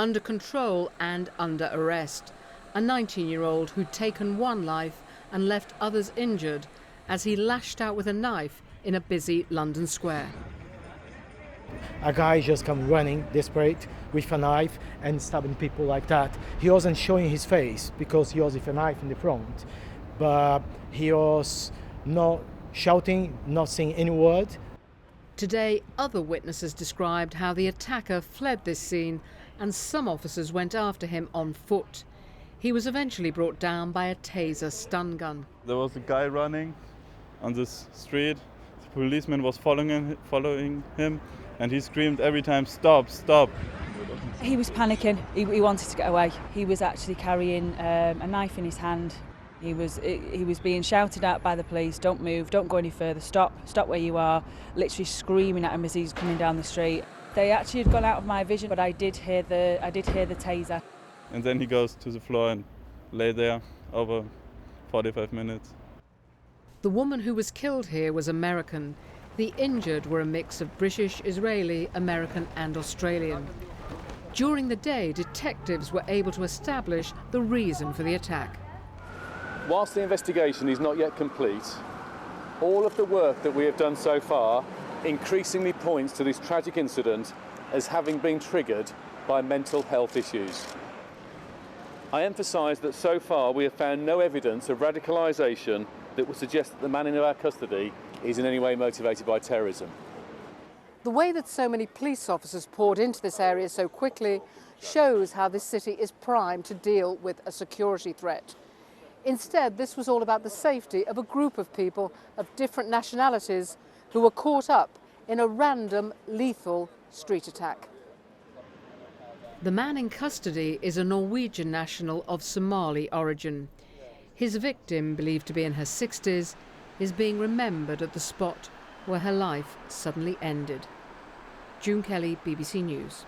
under control and under arrest. A 19-year-old who'd taken one life and left others injured as he lashed out with a knife in a busy London square. A guy just come running, desperate, with a knife and stabbing people like that. He wasn't showing his face because he was with a knife in the front, but he was not shouting, not saying any word. Today, other witnesses described how the attacker fled this scene and some officers went after him on foot. He was eventually brought down by a taser stun gun. There was a guy running on this street. The policeman was following him, and he screamed every time, "Stop, stop." He was panicking. He wanted to get away. He was actually carrying a knife in his hand. He was being shouted at by the police, "Don't move, don't go any further, stop where you are," literally screaming at him as he's coming down the street. They actually had gone out of my vision, but I did hear the taser. And then he goes to the floor and lay there over 45 minutes. The woman who was killed here was American. The injured were a mix of British, Israeli, American and Australian. During the day, detectives were able to establish the reason for the attack. Whilst the investigation is not yet complete, all of the work that we have done so far increasingly points to this tragic incident as having been triggered by mental health issues. I emphasise that so far we have found no evidence of radicalisation that would suggest that the man in our custody is in any way motivated by terrorism. The way that so many police officers poured into this area so quickly shows how this city is primed to deal with a security threat. Instead, this was all about the safety of a group of people of different nationalities who were caught up in a random, lethal street attack. The man in custody is a Norwegian national of Somali origin. His victim, believed to be in her 60s, is being remembered at the spot where her life suddenly ended. June Kelly, BBC News.